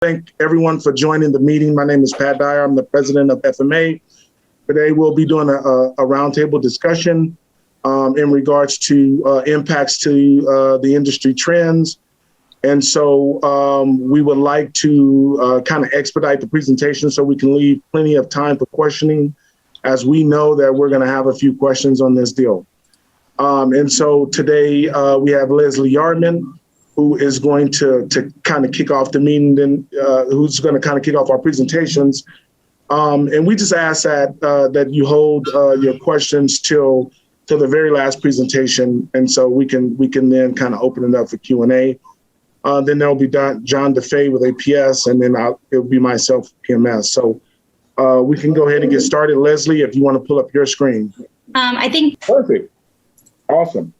Thank everyone for joining the meeting. My name is Pat Dyer. I'm the president of FMA. Today, we'll be doing a roundtable discussion in regards to impacts to the industry trends. And so we would like to kind of expedite the presentation so we can leave plenty of time for questioning, as we know that we're going to have a few questions on this deal. And so today we have Leslie Yardman, who is going to kind of kick off the meeting, then who's going to kind of kick off our presentations. And we just ask that you hold your questions till the very last presentation, and so we can then kind of open it up for Q&A. Then there'll be John DeFay with APS, and then it'll be myself, PMS. So we can go ahead and get started. Leslie, if you want to pull up your screen. I think. Perfect. Awesome.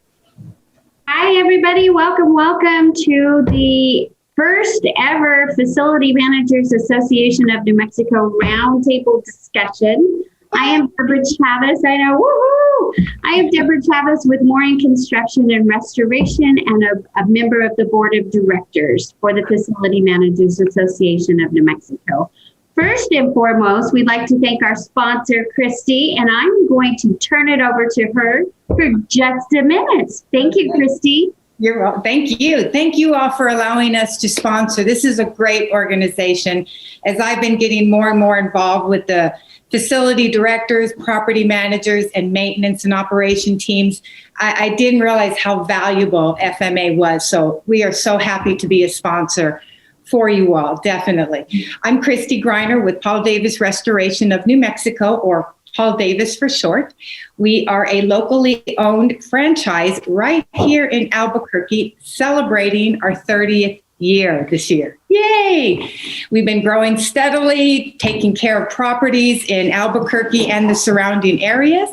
Hi, everybody. Welcome to the first ever Facility Managers Association of New Mexico Roundtable discussion. I am Deborah Chavez. I know, woohoo! I am Deborah Chavez with Mooring Construction and Restoration and a member of the board of directors for the Facility Managers Association of New Mexico. First and foremost, we'd like to thank our sponsor, Christy, and I'm going to turn it over to her for just a minute. Thank you, Christy. You're welcome. Thank you. Thank you all for allowing us to sponsor. This is a great organization. As I've been getting more and more involved with the facility directors, property managers, and maintenance and operation teams, I didn't realize how valuable FMA was. So we are so happy to be a sponsor for you all, definitely. I'm Christy Greiner with Paul Davis Restoration of New Mexico, or Paul Davis for short. We are a locally owned franchise right here in Albuquerque, celebrating our 30th year this year. Yay! We've been growing steadily, taking care of properties in Albuquerque and the surrounding areas.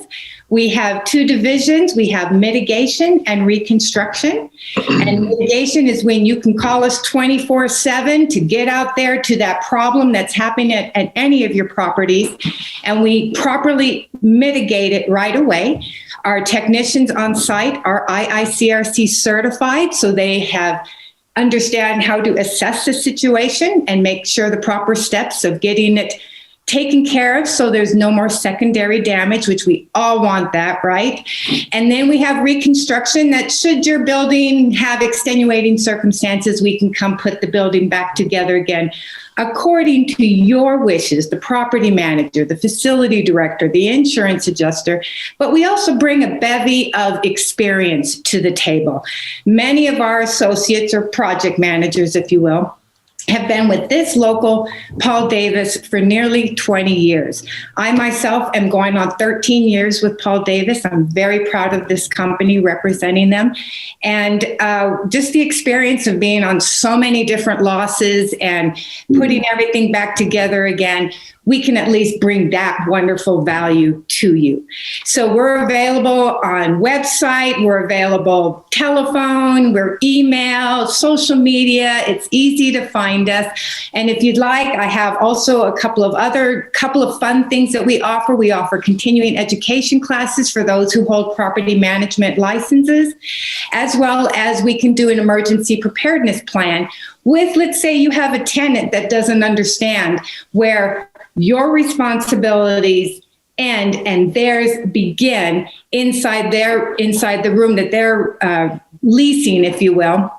We have two divisions. We have mitigation and reconstruction. And mitigation is when you can call us 24/7 to get out there to that problem that's happening at any of your properties. And we properly mitigate it right away. Our technicians on site are IICRC certified, so they understand how to assess the situation and make sure the proper steps of getting it taken care of so there's no more secondary damage, which we all want that, right? And then we have reconstruction that should your building have extenuating circumstances, we can come put the building back together again according to your wishes, the property manager, the facility director, the insurance adjuster. But we also bring a bevy of experience to the table. Many of our associates, or project managers, if you will, have been with this local Paul Davis for nearly 20 years. I myself am going on 13 years with Paul Davis. I'm very proud of this company, representing them. And just the experience of being on so many different losses and putting everything back together again, we can at least bring that wonderful value to you. So we're available on website, we're available telephone, we're email, social media. It's easy to find us. And if you'd like, I have also a couple of fun things that we offer. We offer continuing education classes for those who hold property management licenses, as well as we can do an emergency preparedness plan with, let's say you have a tenant that doesn't understand where your responsibilities end and theirs begin inside the room that they're leasing, if you will,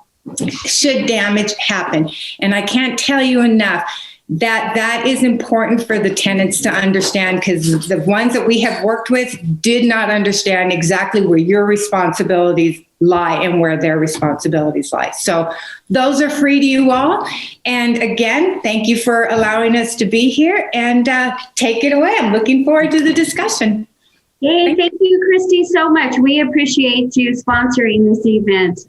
should damage happen. And I can't tell you enough that is important for the tenants to understand, because the ones that we have worked with did not understand exactly where your responsibilities lie and where their responsibilities lie. So those are free to you all. And again, thank you for allowing us to be here, and take it away. I'm looking forward to the discussion. Yay, thank you, Christy, so much. We appreciate you sponsoring this event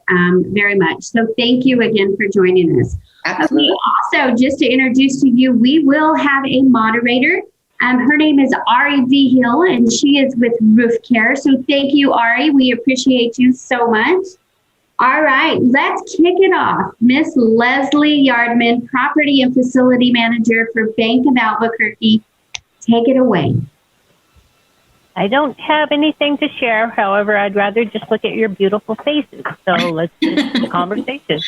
very much. So thank you again for joining us. Absolutely. Okay, also, just to introduce to you, we will have a moderator. Her name is Auri Vigil, and she is with RoofCare. So thank you, Auri. We appreciate you so much. All right, let's kick it off. Miss Leslie Yardman, Property and Facility Manager for Bank of Albuquerque. Take it away. I don't have anything to share. However, I'd rather just look at your beautiful faces. So let's get into the conversation.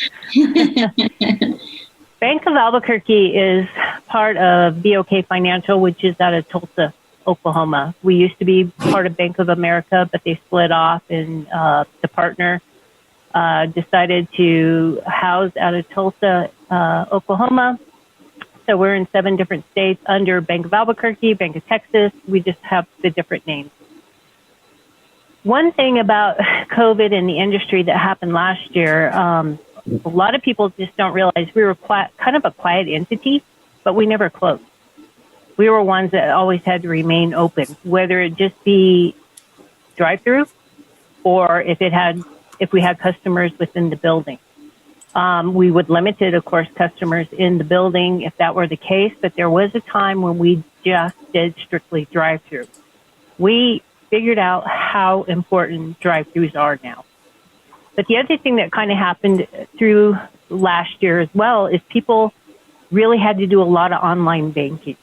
Bank of Albuquerque is part of BOK Financial, which is out of Tulsa, Oklahoma. We used to be part of Bank of America, but they split off, and the partner decided to house out of Tulsa, Oklahoma. So we're in 7 different states under Bank of Albuquerque, Bank of Texas. We just have the different names. One thing about COVID in the industry that happened last year, a lot of people just don't realize we were kind of a quiet entity, but we never closed. We were ones that always had to remain open, whether it just be drive-through or if we had customers within the building. We would limit it, of course, customers in the building if that were the case, but there was a time when we just did strictly drive-through. We figured out how important drive-throughs are now. But the other thing that kind of happened through last year as well is people really had to do a lot of online banking.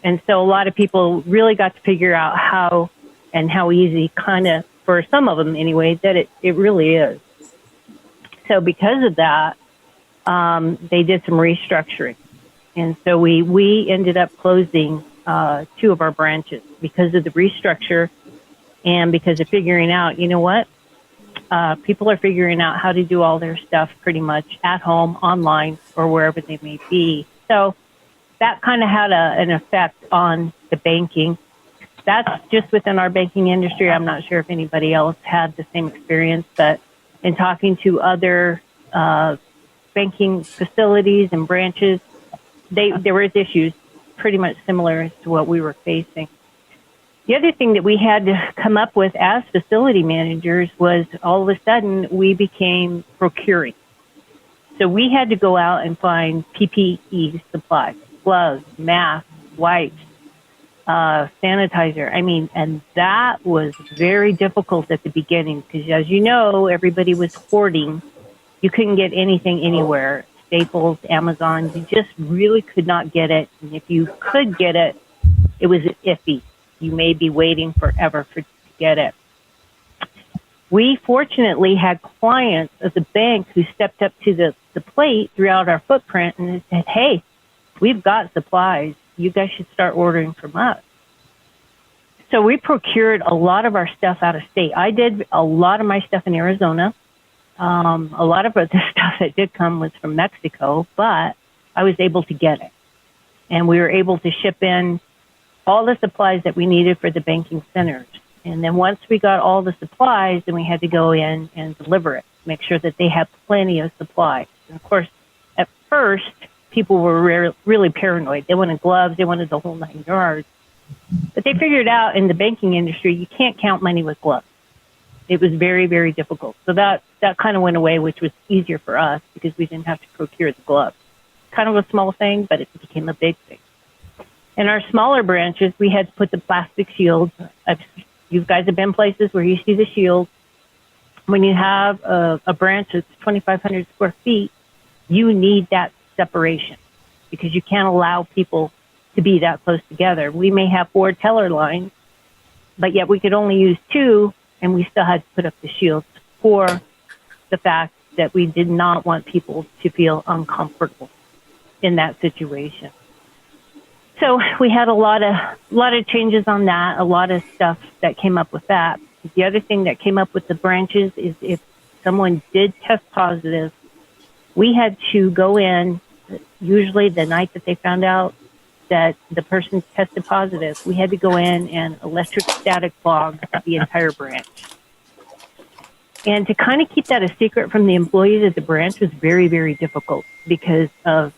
And so a lot of people really got to figure out how easy, kind of, for some of them anyway, that it really is. So because of that, they did some restructuring. And so we ended up closing 2 of our branches because of the restructure and because of figuring out, you know what? People are figuring out how to do all their stuff pretty much at home, online, or wherever they may be. So that kind of had an effect on the banking. That's just within our banking industry. I'm not sure if anybody else had the same experience, but in talking to other banking facilities and branches, there was issues pretty much similar to what we were facing. The other thing that we had to come up with as facility managers was all of a sudden we became procuring. So we had to go out and find PPE supplies, gloves, masks, wipes, sanitizer. I mean, and that was very difficult at the beginning because, as you know, everybody was hoarding. You couldn't get anything anywhere. Staples, Amazon, you just really could not get it. And if you could get it, it was iffy. You may be waiting forever to get it. We fortunately had clients of the bank who stepped up to the plate throughout our footprint and said, hey, we've got supplies. You guys should start ordering from us. So we procured a lot of our stuff out of state. I did a lot of my stuff in Arizona. A lot of the stuff that did come was from Mexico, but I was able to get it. And we were able to ship in all the supplies that we needed for the banking centers. And then once we got all the supplies, then we had to go in and deliver it, make sure that they had plenty of supplies. And of course, at first, people were really paranoid. They wanted gloves, they wanted the whole 9 yards. But they figured out in the banking industry, you can't count money with gloves. It was very, very difficult. So that kind of went away, which was easier for us because we didn't have to procure the gloves. Kind of a small thing, but it became a big thing. In our smaller branches, we had to put the plastic shields. You guys have been places where you see the shields. When you have a branch that's 2,500 square feet, you need that separation because you can't allow people to be that close together. We may have 4 teller lines, but yet we could only use 2, and we still had to put up the shields for the fact that we did not want people to feel uncomfortable in that situation. So we had a lot of changes on that, a lot of stuff that came up with that. The other thing that came up with the branches is if someone did test positive, we had to go in, usually the night that they found out that the person tested positive, we had to go in and electrostatic fog the entire branch. And to kind of keep that a secret from the employees at the branch was very, very difficult because of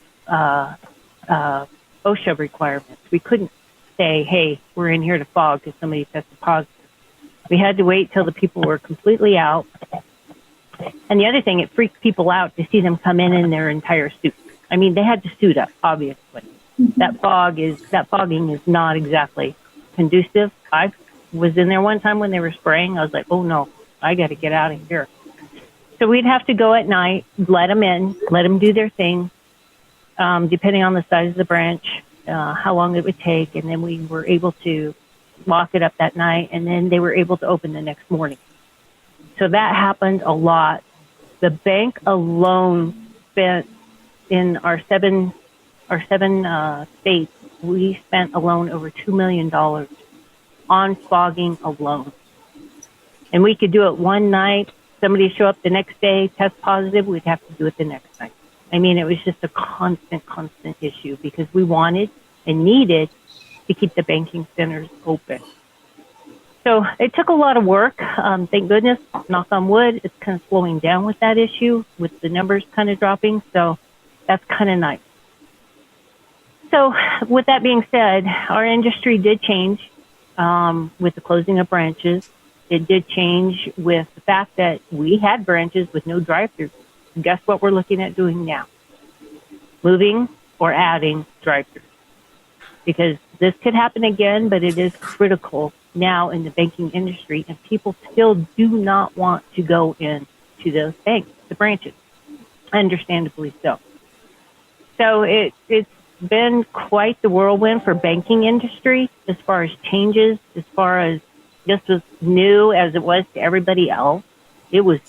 OSHA requirements. We couldn't say, hey, we're in here to fog because somebody tested positive. We had to wait till the people were completely out. And the other thing, it freaked people out to see them come in their entire suit. I mean, they had to suit up, obviously. That fogging is not exactly conducive. I was in there one time when they were spraying. I was like, oh no, I got to get out of here. So we'd have to go at night, let them in, let them do their thing, depending on the size of the branch, how long it would take. And then we were able to lock it up that night, and then they were able to open the next morning. So that happened a lot. The bank alone spent in our seven states, we spent alone over $2 million on fogging alone. And we could do it one night. Somebody show up the next day, test positive, we'd have to do it the next night. I mean, it was just a constant issue because we wanted and needed to keep the banking centers open. So it took a lot of work. Thank goodness, knock on wood, it's kind of slowing down with that issue, with the numbers kind of dropping. So that's kind of nice. So with that being said, our industry did change with the closing of branches. It did change with the fact that we had branches with no drive-through. Guess what we're looking at doing now? Moving or adding drive-through. Because this could happen again, but it is critical now in the banking industry, and people still do not want to go into those banks, the branches, understandably so. So it's been quite the whirlwind for banking industry as far as changes, as far as this was new as it was to everybody else. It was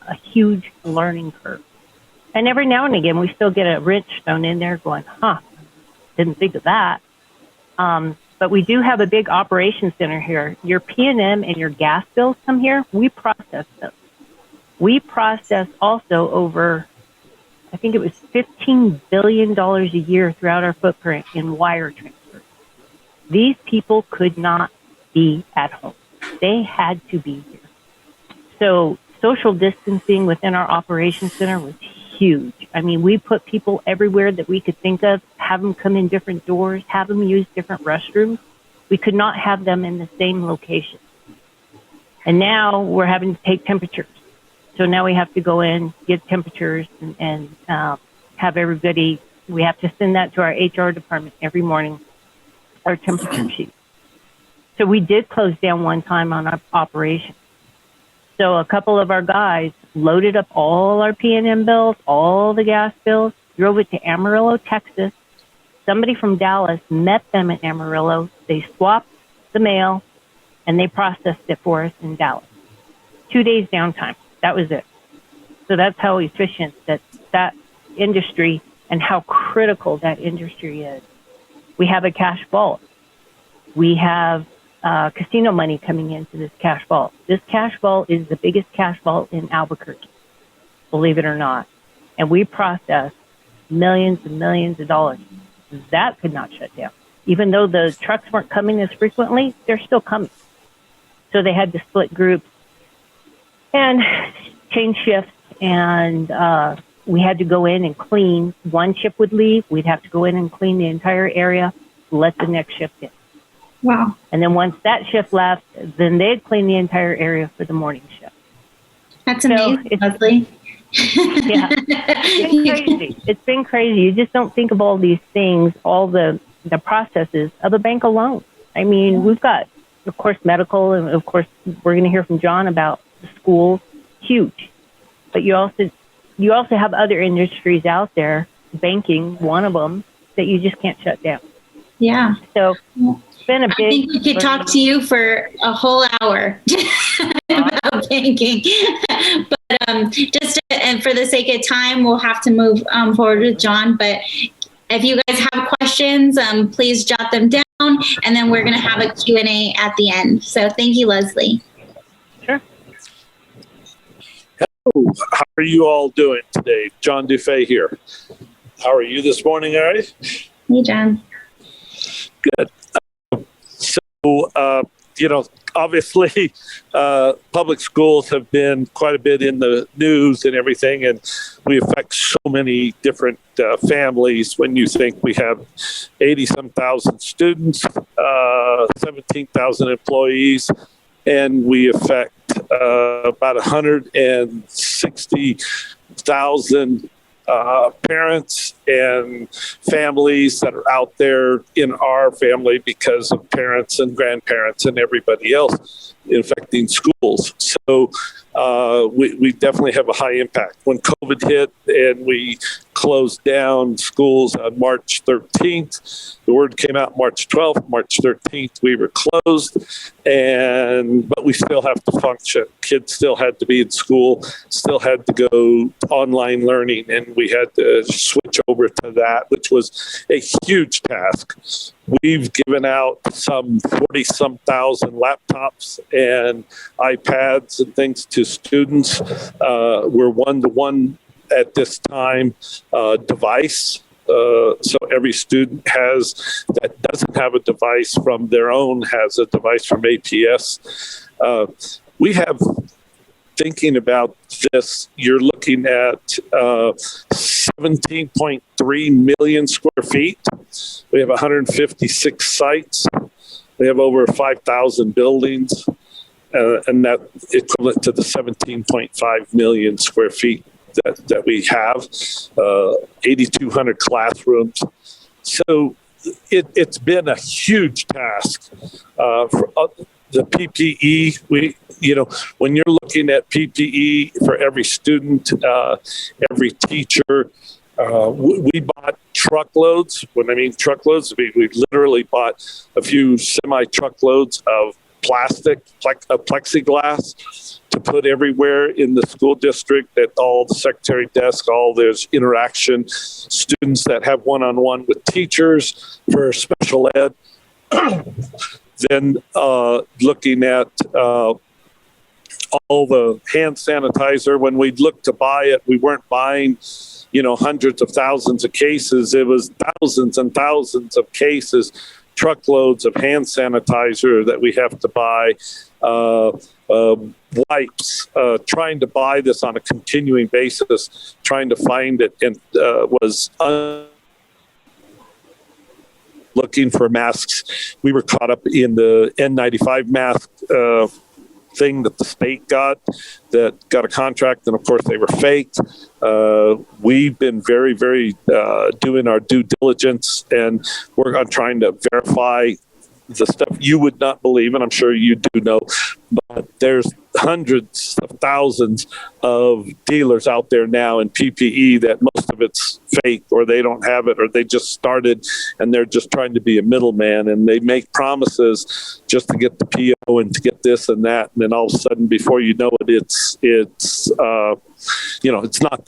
a huge learning curve. And every now and again, we still get a wrench thrown in there going, didn't think of that. But we do have a big operations center here. Your P&M and your gas bills come here. We process those. We process also over, I think it was $15 billion a year throughout our footprint in wire transfers. These people could not be at home. They had to be here. So social distancing within our operations center was huge. I mean, we put people everywhere that we could think of, have them come in different doors, have them use different restrooms. We could not have them in the same location. And now we're having to take temperatures. So now we have to go in, get temperatures, and have everybody, we have to send that to our HR department every morning, our temperature sheet. So we did close down one time on our operation. So a couple of our guys loaded up all our P&M bills, all the gas bills, drove it to Amarillo, Texas. Somebody from Dallas met them in Amarillo. They swapped the mail, and they processed it for us in Dallas. 2 days downtime. That was it. So that's how efficient that industry and how critical that industry is. We have a cash vault. We have casino money coming into this cash vault. This cash vault is the biggest cash vault in Albuquerque, believe it or not. And we process millions and millions of dollars. That could not shut down. Even though the trucks weren't coming as frequently, they're still coming. So they had to split groups and change shifts, and we had to go in and clean. One shift would leave. We'd have to go in and clean the entire area, let the next shift in. Wow. And then once that shift left, then they'd clean the entire area for the morning shift. That's amazing, Leslie. Yeah, it's been crazy. It's been crazy. You just don't think of all these things, all the processes of a bank alone. I mean, we've got, of course, medical, and of course, we're going to hear from John about the schools. Huge. But you also have other industries out there, banking, one of them, that you just can't shut down. Yeah. So it's been a big... I think we could talk to you for a whole hour about banking. But and for the sake of time, we'll have to move forward with John. But if you guys have questions, please jot them down, and then we're going to have a Q&A at the end. So thank you, Leslie. Sure. Hello, how are you all doing today? John Dufay here. How are you this morning, Auri? Hey, John. Good. So, obviously, public schools have been quite a bit in the news and everything, and we affect so many different families when you think we have 80-some thousand students, 17,000 employees, and we affect about 160,000 parents and families that are out there in our family because of parents and grandparents and everybody else infecting schools. So we definitely have a high impact. When COVID hit and we closed down schools on March 13th. The word came out March 12th, March 13th, we were closed, but we still have to function. Kids still had to be in school, still had to go online learning, and we had to switch over to that, which was a huge task. We've given out some 40-some thousand laptops and iPads and things to students. We're one-to-one at this time device. So every student that doesn't have a device from their own has a device from APS. We have, thinking about this, you're looking at 17.3 million square feet. We have 156 sites. We have over 5,000 buildings, and that equivalent to the 17.5 million square feet that we have, 8,200 classrooms. So it's been a huge task. For the PPE, when you're looking at PPE for every student, every teacher, we bought truckloads. When I mean truckloads, we literally bought a few semi-truckloads of plexiglass to put everywhere in the school district, at all the secretary desk, all there's interaction, students that have one-on-one with teachers for special ed. Then looking at all the hand sanitizer. When we looked to buy it, we weren't buying, hundreds of thousands of cases. It was thousands and thousands of cases, truckloads of hand sanitizer that we have to buy, wipes, trying to buy this on a continuing basis, trying to find it, and was looking for masks. We were caught up in the N95 mask thing that the state got a contract, and of course they were fake. We've been very, very doing our due diligence, and we're on trying to verify the stuff you would not believe, and I'm sure you do know, but there's hundreds of thousands of dealers out there now in PPE that most of it's fake, or they don't have it, or they just started and they're just trying to be a middleman, and they make promises just to get the PO and to get this and that, and then all of a sudden, before you know it, it's not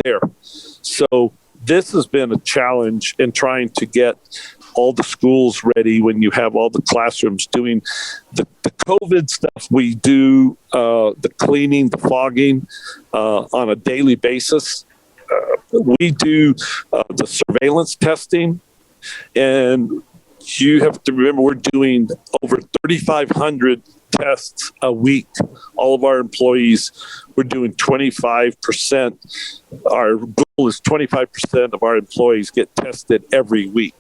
there. So this has been a challenge in trying to get all the schools ready when you have all the classrooms doing the COVID stuff. We do the cleaning, the fogging on a daily basis. We do the surveillance testing, and you have to remember we're doing over 3,500 tests a week. All of our employees, we're doing 25%. Our goal is 25% of our employees get tested every week.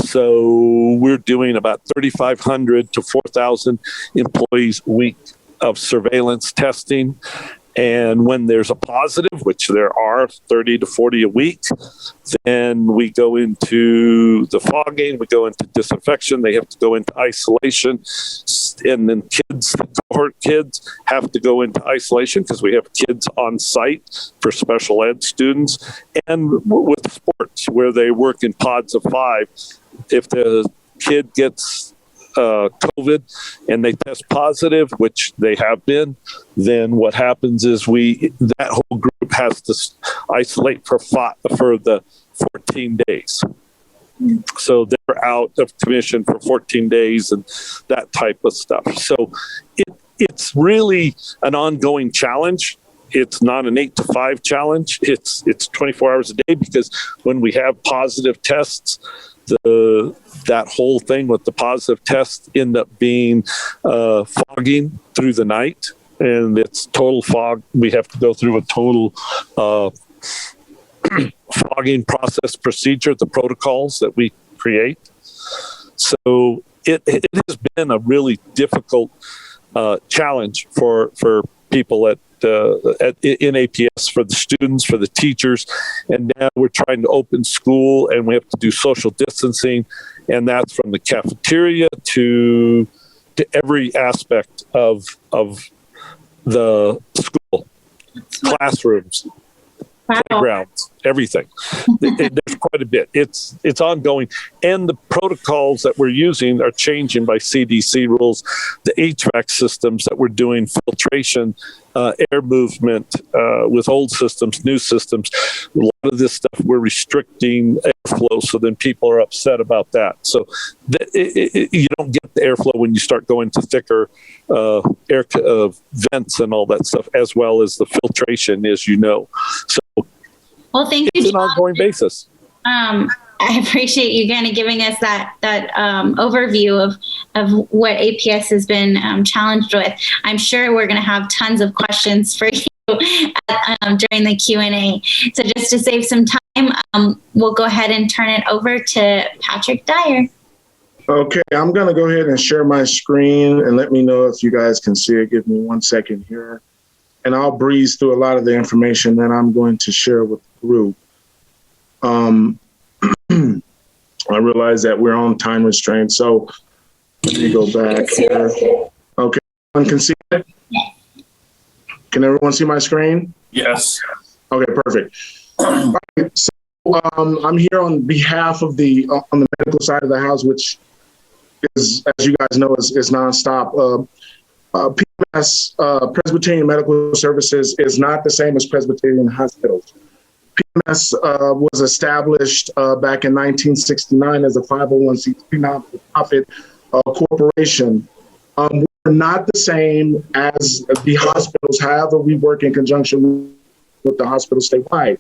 So we're doing about 3,500 to 4,000 employees a week of surveillance testing. And when there's a positive, which there are 30 to 40 a week, then we go into the fogging, we go into disinfection, they have to go into isolation. And then the cohort kids have to go into isolation because we have kids on site for special ed students. And with sports, where they work in pods of 5, if the kid gets COVID and they test positive, which they have been, then what happens is that whole group has to isolate for the 14 days. So they're out of commission for 14 days and that type of stuff. So it's really an ongoing challenge. It's not an 8 to 5 challenge. It's 24 hours a day, because when we have positive tests, that whole thing with the positive test end up being fogging through the night, and it's total fog. We have to go through a total fogging process procedure, the protocols that we create. So it has been a really difficult challenge for people in APS, for the students, for the teachers, and now we're trying to open school, and we have to do social distancing, and that's from the cafeteria to every aspect of the school, classrooms, playgrounds, everything. There's quite a bit. It's ongoing, and the protocols that we're using are changing by CDC rules. The HVAC systems that we're doing, filtration, air movement with old systems, new systems. A lot of this stuff we're restricting airflow, so then people are upset about that. So you don't get the airflow when you start going to thicker air vents and all that stuff, as well as the filtration, as you know. So well, thank you. It's an ongoing basis. I appreciate you kind of giving us that overview of what APS has been challenged with. I'm sure we're going to have tons of questions for you during the Q&A. So just to save some time, we'll go ahead and turn it over to Patrick Dyer. Okay, I'm going to go ahead and share my screen and let me know if you guys can see it. Give me 1 second here. And I'll breeze through a lot of the information that I'm going to share with the group. I realize that we're on time restraint, so let me go back here. Okay, everyone can see it? Can everyone see my screen? Yes. Okay, perfect. All right, so I'm here on behalf of on the medical side of the house, which is, as you guys know, is nonstop. PMS, Presbyterian Medical Services, is not the same as Presbyterian Hospitals. PMS was established back in 1969 as a 501c3 nonprofit corporation. We're not the same as the hospitals. However, we work in conjunction with the hospitals statewide.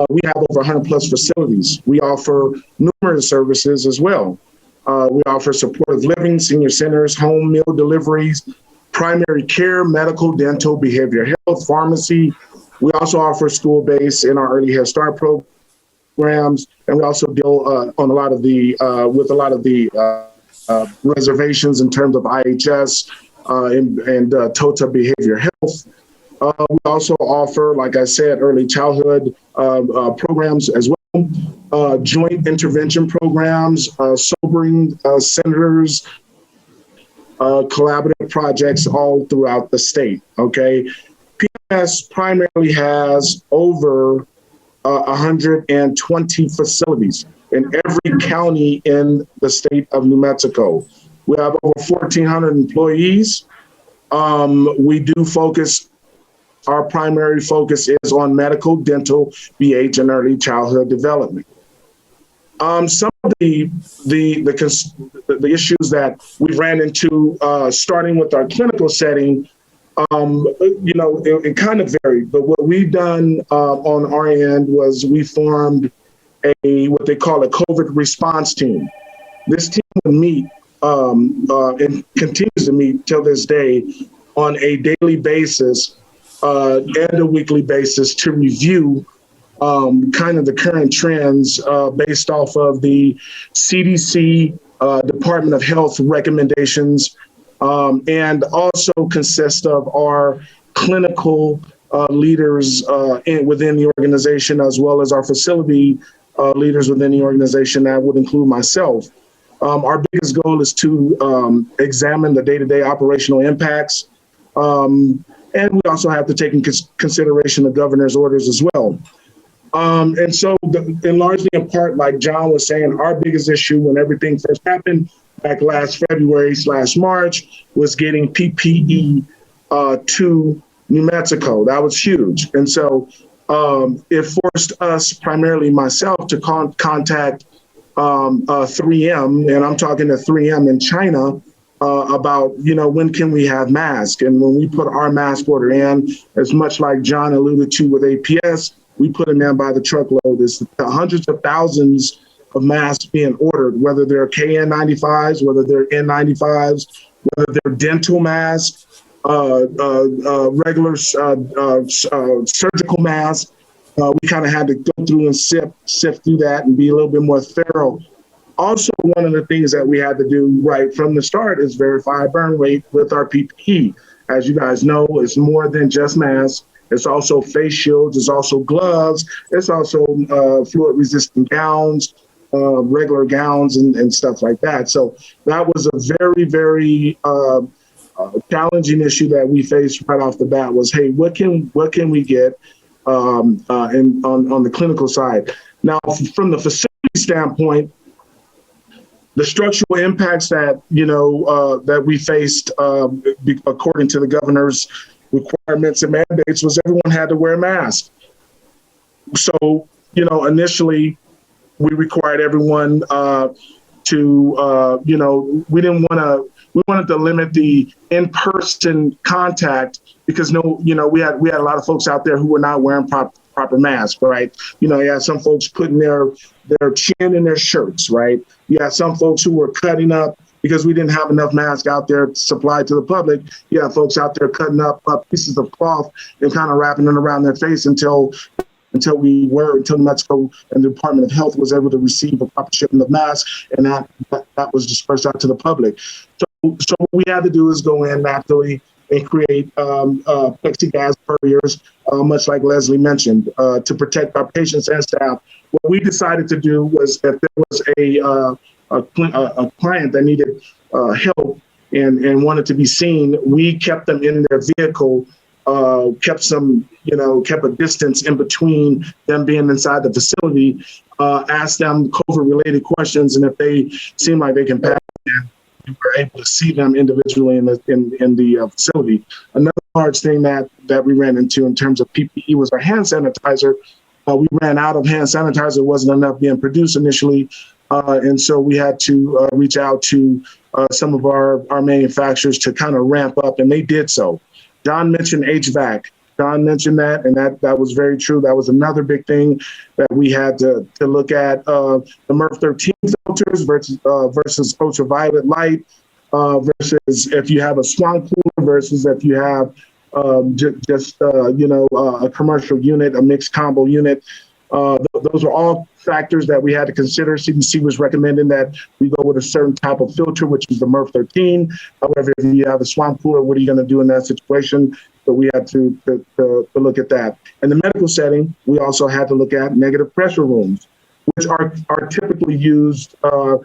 We have over 100 plus facilities. We offer numerous services as well. We offer supportive living, senior centers, home meal deliveries, primary care, medical, dental, behavioral health, pharmacy. We also offer school-based in our early Head Start programs, and we also deal with a lot of the reservations in terms of IHS and TOTA behavior health. We also offer, like I said, early childhood programs as well, joint intervention programs, sobering centers, collaborative projects all throughout the state, okay? PMS primarily has over 120 facilities in every county in the state of New Mexico. We have over 1,400 employees. We do focus, our primary focus is on medical, dental, BH, and early childhood development. Some of the issues that we ran into, starting with our clinical setting, it kind of varied, but what we've done on our end was we formed what they call a COVID response team. This team would meet and continues to meet till this day on a daily basis and a weekly basis to review kind of the current trends based off of the CDC, Department of Health recommendations, and also consist of our clinical leaders within the organization, as well as our facility leaders within the organization. That would include myself. Our biggest goal is to examine the day-to-day operational impacts. And we also have to take in consideration the governor's orders as well. And so, largely in part, like John was saying, our biggest issue when everything first happened back last February/March was getting PPE to New Mexico. That was huge. And so it forced us, primarily myself, to contact 3M, and I'm talking to 3M in China about, when can we have masks? And when we put our mask order in, as much like John alluded to with APS, we put them in by the truckload. There's hundreds of thousands of masks being ordered, whether they're KN95s, whether they're N95s, whether they're dental masks, regular surgical masks. We kind of had to go through and sift through that and be a little bit more thorough. Also, one of the things that we had to do right from the start is verify burn rate with our PPE. As you guys know, it's more than just masks. It's also face shields. It's also gloves. It's also fluid-resistant gowns, regular gowns, and stuff like that. So that was a very, very challenging issue that we faced right off the bat. Was, hey, what can we get? and on the clinical side. Now, from the facility standpoint, the structural impacts that that we faced, according to the governor's requirements and mandates, was everyone had to wear a mask. So, initially, we required everyone to, we wanted to limit the in-person contact because we had a lot of folks out there who were not wearing proper masks, right? You had some folks putting their chin in their shirts, right? You had some folks who were cutting up because we didn't have enough masks out there supplied to the public. You had folks out there cutting up pieces of cloth and kind of wrapping them around their face until New Mexico and the Department of Health was able to receive a proper shipment of masks, and that was dispersed out to the public. So what we had to do is go in naturally and create plexiglass barriers, much like Leslie mentioned, to protect our patients and staff. What we decided to do was that there was a client that needed help and wanted to be seen. We kept them in their vehicle, kept a distance in between them being inside the facility, asked them COVID-related questions, and if they seem like they can pass it, we were able to see them individually in the facility. Another large thing that we ran into in terms of PPE was our hand sanitizer. We ran out of hand sanitizer. It wasn't enough being produced initially. And so we had to reach out to some of our manufacturers to kind of ramp up, and they did so. John mentioned HVAC. John mentioned that, and that was very true. That was another big thing that we had to look at. The MERV 13 filters versus ultraviolet light, versus if you have a swamp cooler versus if you have a commercial unit, a mixed combo unit. Those are all factors that we had to consider. CDC was recommending that we go with a certain type of filter, which is the MERV 13. However, if you have a swamp cooler, what are you going to do in that situation? So we had to look at that. In the medical setting, we also had to look at negative pressure rooms, which are typically used for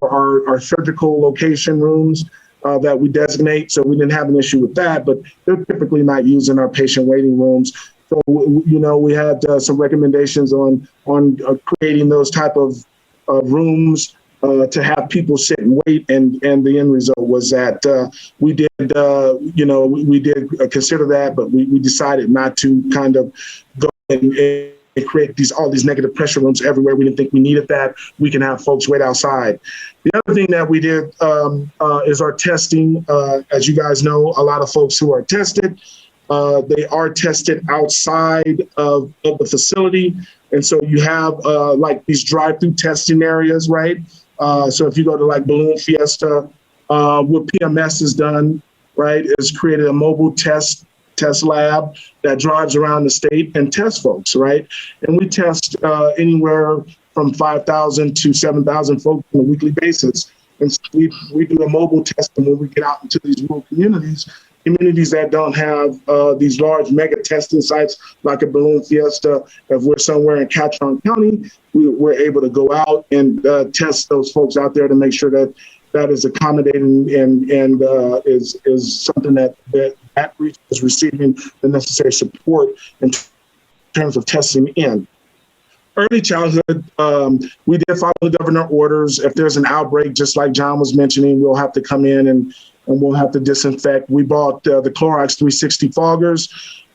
our surgical location rooms that we designate. So we didn't have an issue with that, but they're typically not used in our patient waiting rooms. So, we had some recommendations on creating those type of rooms to have people sit and wait. And the end result was that we did consider that, but we decided not to kind of go and create all these negative pressure rooms everywhere. We didn't think we needed that. We can have folks wait outside. The other thing that we did is our testing. As you guys know, a lot of folks who are tested, they are tested outside of the facility. And so you have like these drive-through testing areas, right? So if you go to like Balloon Fiesta, what PMS has done, right, is created a mobile test lab that drives around the state and tests folks, right? And we test anywhere from 5,000 to 7,000 folks on a weekly basis. And so we do a mobile testing when we get out into these rural communities that don't have these large mega testing sites like a Balloon Fiesta. If we're somewhere in Catron County, we're able to go out and test those folks out there to make sure that is accommodating and is something that region is receiving the necessary support in terms of testing in. Early childhood, we did follow the governor orders. If there's an outbreak, just like John was mentioning, we'll have to come in and we'll have to disinfect. We bought the Clorox 360 foggers,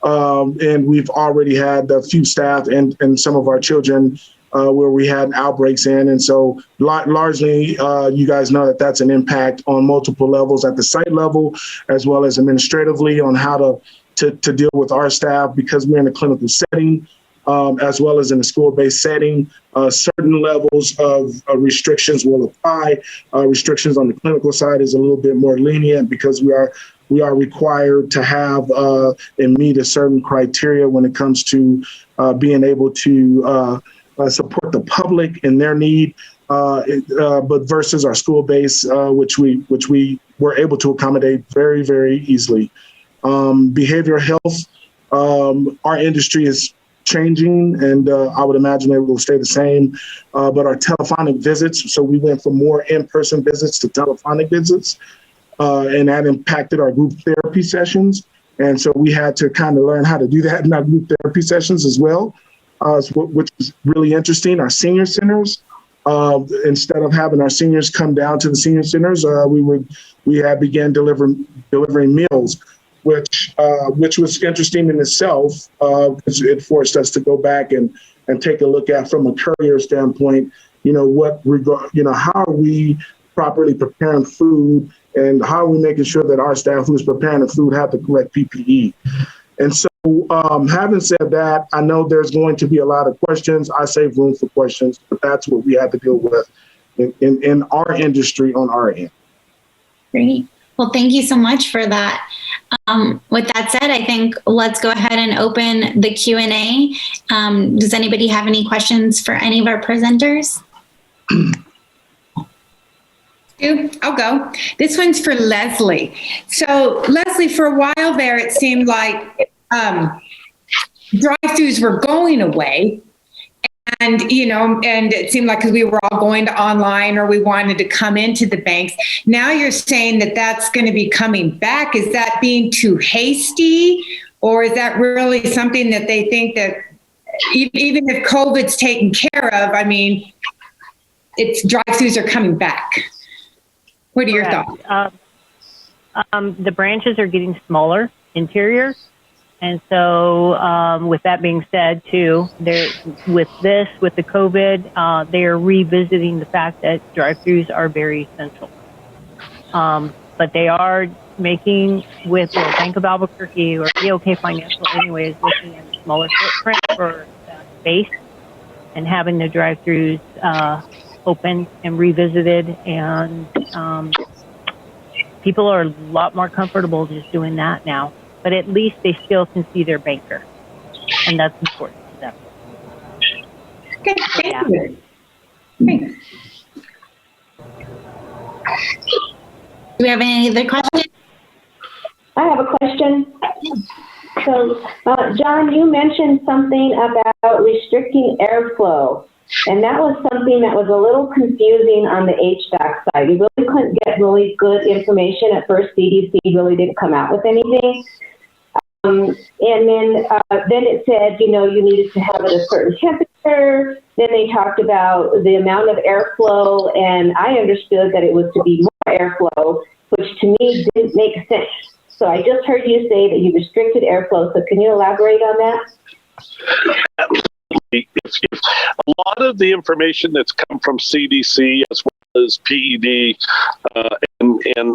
and we've already had a few staff and some of our children where we had outbreaks in. And so largely, you guys know that that's an impact on multiple levels at the site level, as well as administratively on how to deal with our staff because we're in a clinical setting. As well as in a school-based setting, certain levels of restrictions will apply. Restrictions on the clinical side is a little bit more lenient because we are required to have and meet a certain criteria when it comes to being able to support the public in their need. But versus our school-based, which we were able to accommodate very, very easily. Behavioral health, our industry is changing, and I would imagine it will stay the same. But our telephonic visits, so we went from more in-person visits to telephonic visits, and that impacted our group therapy sessions. And so we had to kind of learn how to do that in our group therapy sessions as well, which was really interesting. Our senior centers, instead of having our seniors come down to the senior centers, we had began delivering meals, which was interesting in itself, because it forced us to go back and take a look at, from a courier standpoint, how are we properly preparing food, and how are we making sure that our staff who's preparing the food have the correct PPE. And so having said that, I know there's going to be a lot of questions. I save room for questions, but that's what we have to deal with in our industry on our end. Great. Well, thank you so much for that. With that said, I think let's go ahead and open the Q&A. Does anybody have any questions for any of our presenters? I'll go. This one's for Leslie. So Leslie, for a while there, it seemed like drive-thrus were going away. And, and it seemed like, because we were all going to online, or we wanted to come into the banks. Now you're saying that that's going to be coming back. Is that being too hasty? Or is that really something that they think that even if COVID's taken care of, it's drive-thrus are coming back? What are your thoughts? The branches are getting smaller, interior. And so with that being said, too, with the COVID, they are revisiting the fact that drive-thrus are very essential. But they are making, with Bank of Albuquerque or BOK Financial anyways, looking at a smaller footprint for space and having the drive-thrus open and revisited. And people are a lot more comfortable just doing that now. But at least they still can see their banker, and that's important to them. Okay, thank you. Great. Do we have any other questions? I have a question. So, John, you mentioned something about restricting airflow, and that was something that was a little confusing on the HVAC side. We really couldn't get really good information at first. CDC really didn't come out with anything. And then it said, you needed to have it a certain temperature. Then they talked about the amount of airflow, and I understood that it was to be more airflow, which to me didn't make sense. So I just heard you say that you restricted airflow. So can you elaborate on that? Absolutely. A lot of the information that's come from CDC as well as PED and even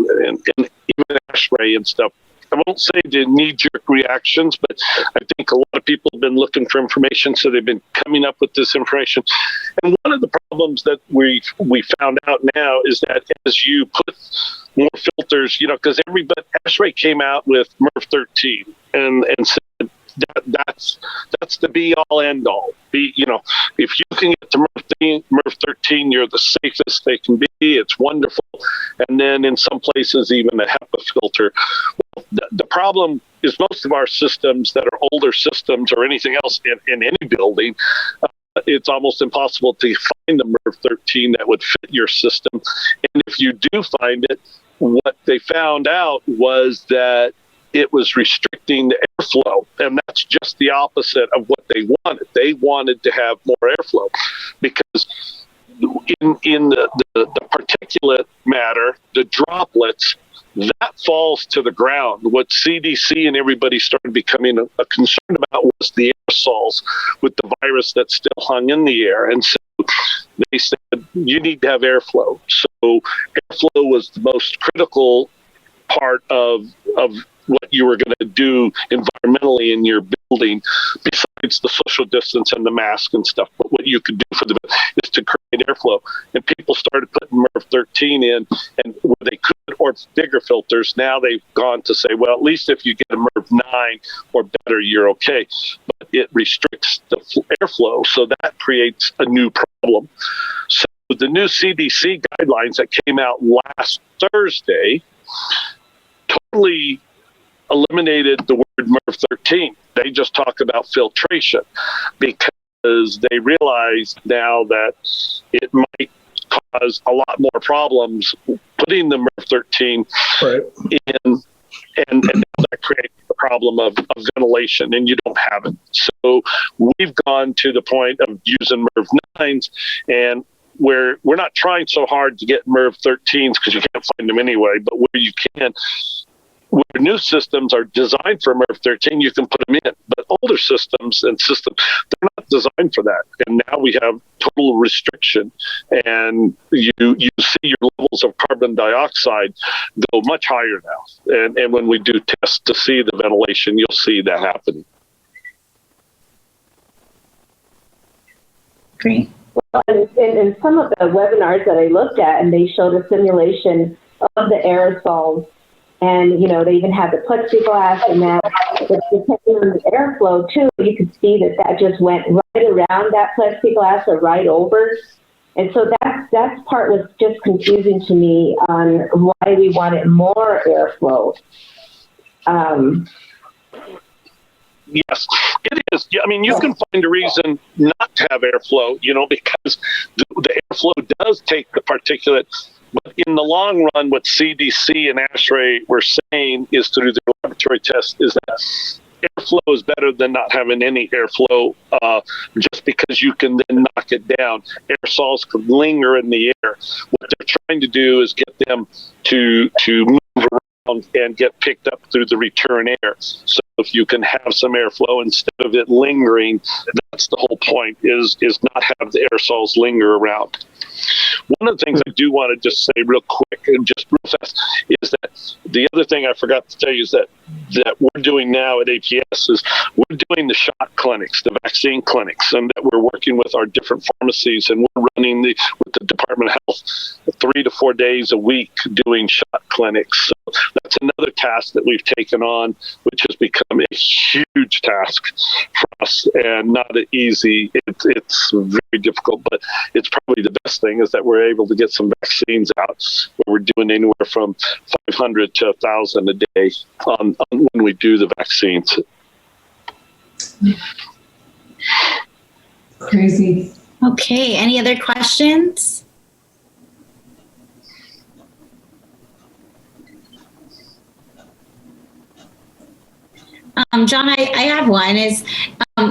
ASHRAE and stuff, I won't say the knee-jerk reactions, but I think a lot of people have been looking for information, so they've been coming up with this information. And one of the problems that we found out now is that as you put more filters, because ASHRAE came out with MERV 13 and said that's the be-all, end-all. If you can get to MERV 13, you're the safest they can be. It's wonderful. And then in some places, even a HEPA filter. Well, the problem is most of our systems that are older systems or anything else in any building, it's almost impossible to find a MERV 13 that would fit your system. And if you do find it, what they found out was that it was restricting the airflow, and that's just the opposite of what they wanted. They wanted to have more airflow because in the particulate matter, the droplets, that falls to the ground. What CDC and everybody started becoming a concern about was the aerosols with the virus that still hung in the air. And so they said, you need to have airflow. So airflow was the most critical part of what you were going to do environmentally in your building, besides the social distance and the mask and stuff. But what you could do for them is to create airflow. And people started putting MERV 13 in, and where they could, or bigger filters. Now they've gone to say, well, at least if you get a MERV 9 or better, you're okay. But it restricts the airflow, so that creates a new problem. So the new CDC guidelines that came out last Thursday totally eliminated the word MERV 13. They just talk about filtration because they realize now that it might cause a lot more problems putting the MERV 13 right in, and now that creates a problem problem of ventilation, and you don't have it. So we've gone to the point of using MERV 9s, and where we're not trying so hard to get MERV 13s because you can't find them anyway, but where you can, where new systems are designed for MERV 13, you can put them in. But older systems, they're not designed for that. And now we have total restriction, and you see your levels of carbon dioxide go much higher now. And when we do tests to see the ventilation, you'll see that happening. Great. Well, in some of the webinars that I looked at, and they showed a simulation of the aerosols, and they even had the plexiglass, and that, but depending on the airflow too, you could see that just went right around that plexiglass or right over. And so that part was just confusing to me on why we wanted more airflow. Yes, it is. Yeah, I mean, you can find a reason not to have airflow, because the airflow does take the particulate. But in the long run, what CDC and ASHRAE were saying is through their laboratory test is that airflow is better than not having any airflow, just because you can then knock it down. Aerosols can linger in the air. What they're trying to do is get them to move around and get picked up through the return air. So if you can have some airflow instead of it lingering, that's the whole point, is not have the aerosols linger around. One of the things I do want to just say real quick and just real fast is that the other thing I forgot to tell you is that we're doing now at APS is we're doing the shot clinics, the vaccine clinics, and that we're working with our different pharmacies, and we're running with the Department of Health 3 to 4 days a week doing shot clinics. So that's another task that we've taken on, which has become a huge task for us and not easy. It's very difficult, but it's probably the best thing is that we're able to get some vaccines out where we're doing anywhere from 500 to 1,000 a day on when we do the vaccines. Crazy. Okay, any other questions? John, I have one.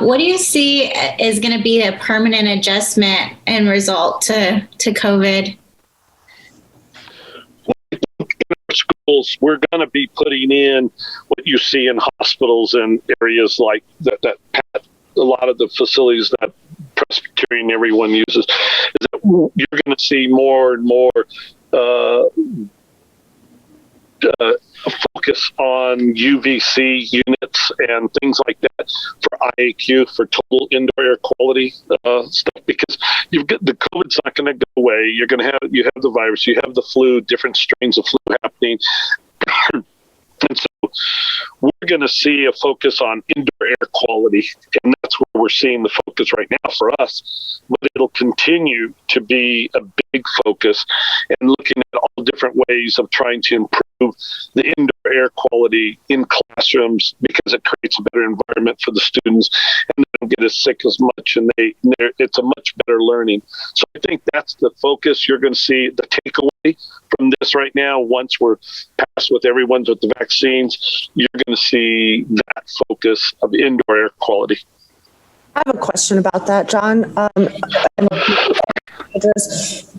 What do you see is going to be a permanent adjustment in result to COVID? In our schools, we're going to be putting in what you see in hospitals and areas like that a lot of the facilities that Presbyterian everyone uses, is that you're going to see more and more focus on UVC units and things like that for IAQ, for total indoor air quality stuff, because the COVID's not going to go away. You have the virus, you have the flu, different strains of flu happening. And so we're going to see a focus on indoor air quality, and that's where we're seeing the focus right now for us. But it'll continue to be a big focus, and looking at all different ways of trying to improve the indoor air quality in classrooms, because it creates a better environment for the students, and they don't get as sick as much, and it's a much better learning. So I think that's the focus. You're going to see the takeaway from this right now. Once we're past with everyone's with the vaccines, you're going to see that focus of indoor air quality. I have a question about that, John. Are you guys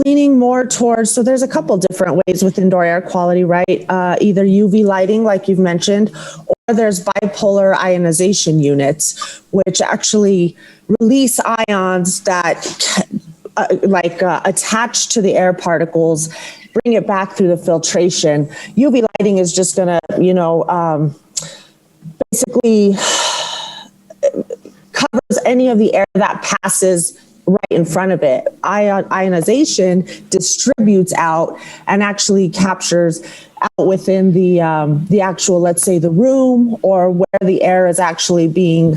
leaning more towards, so there's a couple different ways with indoor air quality, right? Either UV lighting, like you've mentioned, or there's bipolar ionization units, which actually release ions that attach to the air particles, bring it back through the filtration. UV lighting is just going to, basically covers any of the air that passes right in front of it. Ionization distributes out and actually captures out within the actual, let's say, the room or where the air is actually being,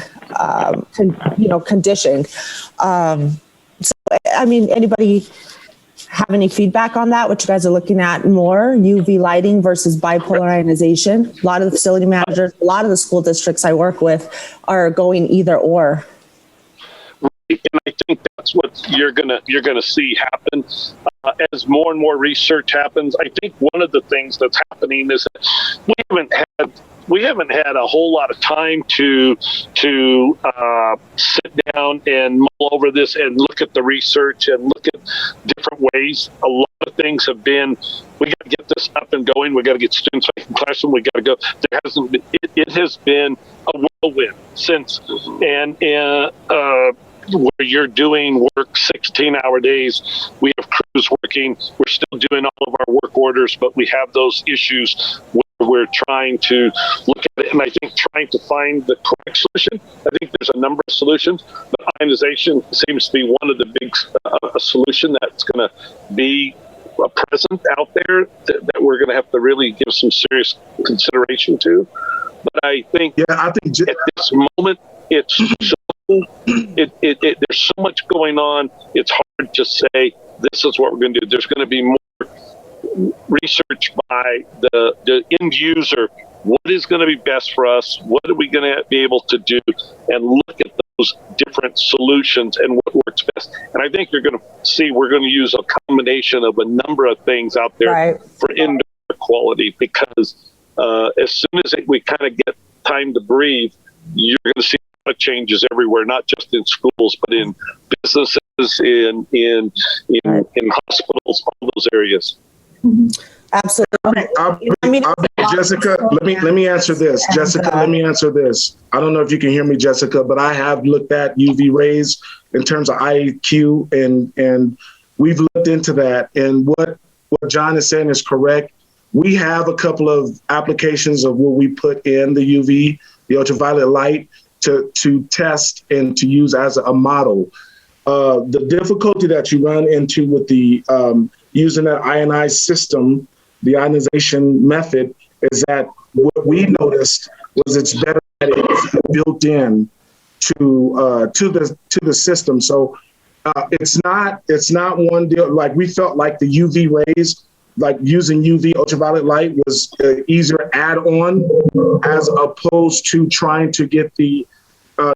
conditioned. Anybody have any feedback on that? What you guys are looking at more, UV lighting versus bipolar ionization? A lot of the facility managers, a lot of the school districts I work with are going either or. And I think that's what you're gonna see happen as more and more research happens. I think one of the things that's happening is that we haven't had we haven't had a whole lot of time to sit down and mull over this and look at the research and look at different ways. A lot of things have been, we got to get this up and going. We got to get students back in classroom. We got to go. There hasn't been, it has been a whirlwind since, and where you're doing work 16-hour days. We have crews working. We're still doing all of our work orders, but we have those issues where we're trying to look at it. And I think trying to find the correct solution. I think there's a number of solutions, but ionization seems to be one of the big solution that's going to be present out there that we're going to have to really give some serious consideration to. But I think, at this moment, it's there's so much going on. It's hard to say this is what we're going to do. There's going to be more research by the end user. What is going to be best for us? What are we going to be able to do? And look at those different solutions and what works best. And I think you're going to see we're going to use a combination of a number of things out there for indoor quality, because as soon as we kind of get time to breathe, you're going to see changes everywhere, not just in schools, but in businesses, in hospitals, all those areas. Absolutely. Jessica, let me answer this. Jessica, let me answer this. I don't know if you can hear me, Jessica, but I have looked at UV rays in terms of IQ, and we've looked into that. And what John is saying is correct. We have a couple of applications of where we put in the UV, the ultraviolet light, to test and to use as a model. The difficulty that you run into with the using that ionized system, the ionization method, is that what we noticed was it's better that it's built in to the system. So it's not one deal. Like, we felt like the UV rays, like using UV ultraviolet light, was easier add-on as opposed to trying to get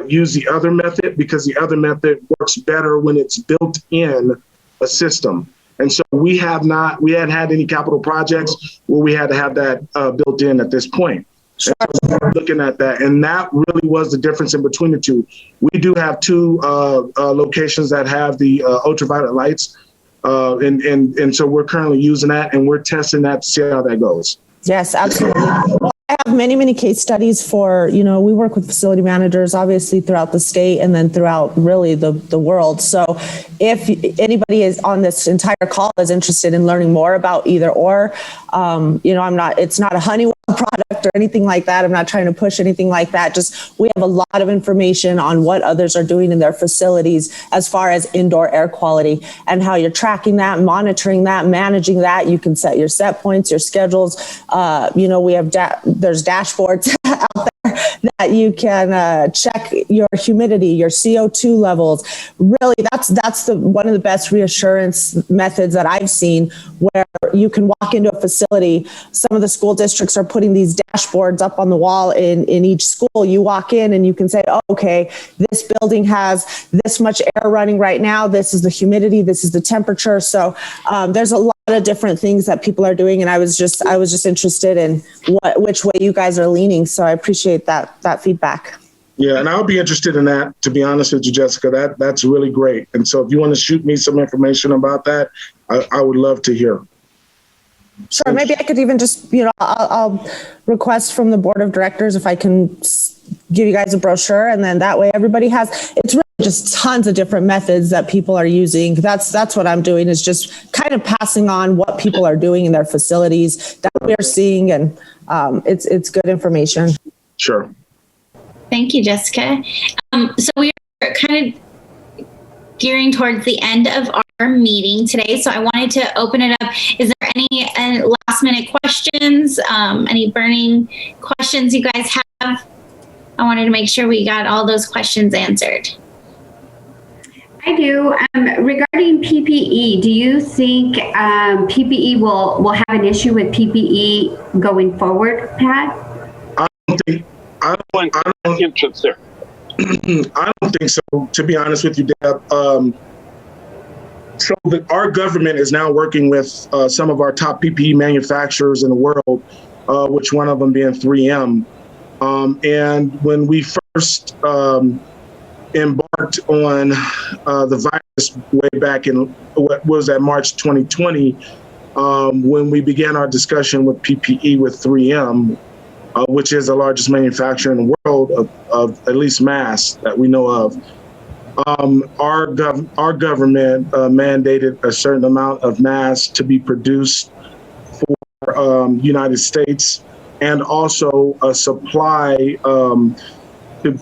use the other method, because the other method works better when it's built in a system. And so we hadn't had any capital projects where we had to have that built in at this point. So we're looking at that, and that really was the difference in between the two. We do have two locations that have the ultraviolet lights, and so we're currently using that, and we're testing that to see how that goes. Yes, absolutely. Well, I have many case studies for, we work with facility managers, obviously, throughout the state and then throughout really the world. So if anybody is on this entire call is interested in learning more about either or, it's not a Honeywell product or anything like that. I'm not trying to push anything like that. Just, we have a lot of information on what others are doing in their facilities as far as indoor air quality and how you're tracking that, monitoring that, managing that. You can set your set points, your schedules. We have there's dashboards out there that you can check your humidity, your CO2 levels. Really, that's one of the best reassurance methods that I've seen, where you can walk into a facility. Some of the school districts are putting these dashboards up on the wall in each school. You walk in and you can say, oh, okay, this building has this much air running right now. This is the humidity. This is the temperature. So there's a lot of different things that people are doing, and I was just interested in which way you guys are leaning. So I appreciate that feedback. Yeah, and I'll be interested in that, to be honest with you, Jessica. That's really great. And so if you want to shoot me some information about that, I would love to hear. Sure, maybe I could even just, I'll request from the board of directors if I can give you guys a brochure, and then that way everybody has, it's really just tons of different methods that people are using. That's what I'm doing, is just kind of passing on what people are doing in their facilities that we are seeing, and it's good information. Sure. Thank you, Jessica. So we are kind of gearing towards the end of our meeting today. So I wanted to open it up. Is there any last minute questions? Any burning questions you guys have? I wanted to make sure we got all those questions answered. I do. Regarding PPE, do you think PPE will have an issue with PPE going forward, Pat? I don't think so, to be honest with you, Deb. So our government is now working with some of our top PPE manufacturers in the world, which one of them being 3M. And when we first embarked on the virus way back in, what was that, March 2020, when we began our discussion with PPE with 3M, which is the largest manufacturer in the world of at least masks that we know of. Our government mandated a certain amount of masks to be produced for United States, and also a supply to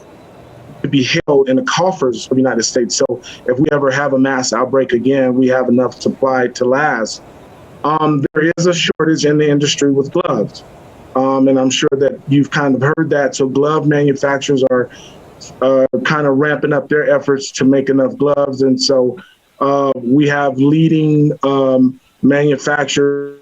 be held in the coffers of the United States. So if we ever have a mass outbreak again, we have enough supply to last. There is a shortage in the industry with gloves. And I'm sure that you've kind of heard that. So glove manufacturers are kind of ramping up their efforts to make enough gloves. And so we have leading manufacturers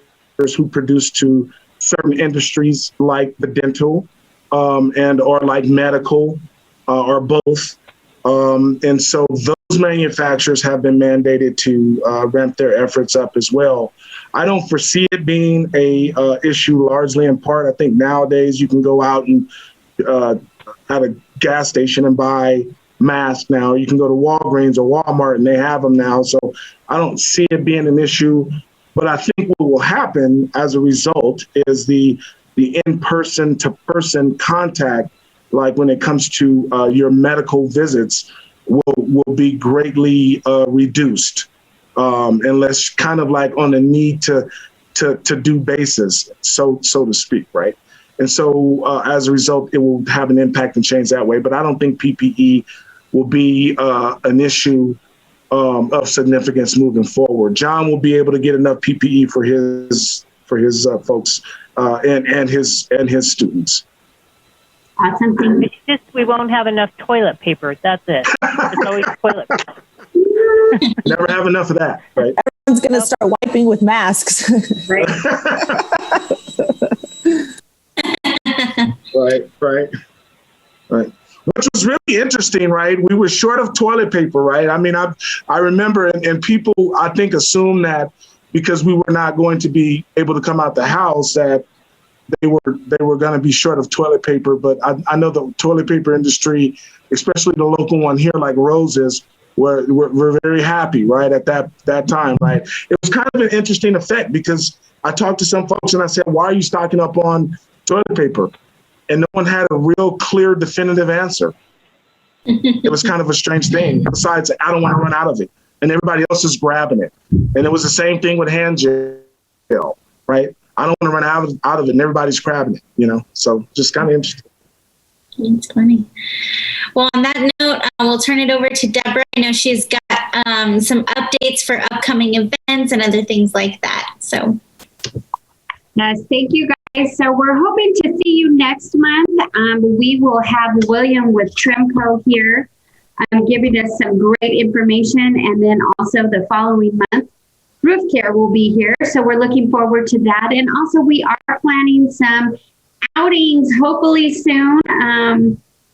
who produce to certain industries like the dental and or like medical or both. And so those manufacturers have been mandated to ramp their efforts up as well. I don't foresee it being a issue largely in part. I think nowadays you can go out and at a gas station and buy masks now. You can go to Walgreens or Walmart and they have them now. So I don't see it being an issue. But I think what will happen as a result is the in-person to person contact, like when it comes to your medical visits, will be greatly reduced. Unless kind of like on a need to do basis, so to speak, right? And so as a result, it will have an impact and change that way. But I don't think PPE will be an issue of significance moving forward. John will be able to get enough PPE for his folks and his students. Awesome. Thank you. It's just we won't have enough toilet paper. That's it. It's always toilet paper. Never have enough of that, right? Everyone's going to start wiping with masks. Right. Right. Which was really interesting, right? We were short of toilet paper, right? I mean, I remember, and people, I think, assumed that because we were not going to be able to come out the house, that they were going to be short of toilet paper. But I know the toilet paper industry, especially the local one here, like Rose's, we're very happy, right, at that time, right? It was kind of an interesting effect because I talked to some folks and I said, why are you stocking up on toilet paper? And no one had a real clear, definitive answer. It was kind of a strange thing. Besides, I don't want to run out of it. And everybody else is grabbing it. And it was the same thing with hand gel, right? I don't want to run out of it and everybody's grabbing it, So just kind of interesting. It's funny. Well, on that note, we'll turn it over to Deborah. I know she's got some updates for upcoming events and other things like that. So, Yes, thank you guys. So we're hoping to see you next month. We will have William with Trimco here giving us some great information. And then also the following month, RoofCare will be here. So we're looking forward to that. And also we are planning some outings hopefully soon.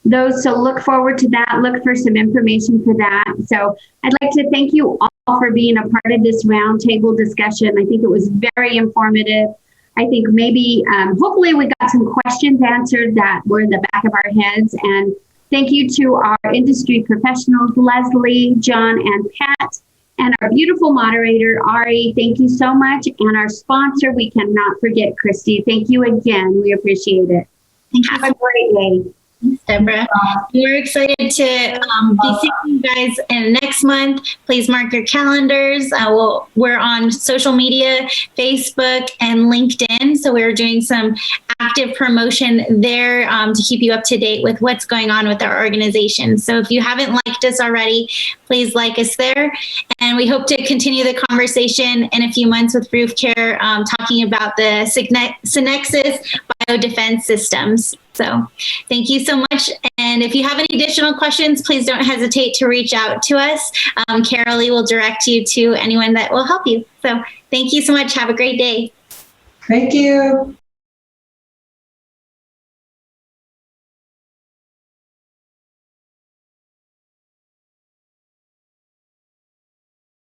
So look forward to that. Look for some information for that. So I'd like to thank you all for being a part of this roundtable discussion. I think it was very informative. I think maybe, hopefully we got some questions answered that were in the back of our heads. And thank you to our industry professionals, Leslie, John, and Pat, and our beautiful moderator, Auri. Thank you so much. And our sponsor, we cannot forget, Christy. Thank you again. We appreciate it. Have a great day. Thanks, Deborah. We're excited to be seeing you guys in next month. Please mark your calendars. We're on social media, Facebook and LinkedIn. So we're doing some active promotion there to keep you up to date with what's going on with our organization. So if you haven't liked us already, please like us there. And we hope to continue the conversation in a few months with RoofCare, talking about the Synexus biodefense systems. So thank you so much. And if you have any additional questions, please don't hesitate to reach out to us. Carolee will direct you to anyone that will help you. So thank you so much. Have a great day. Thank you.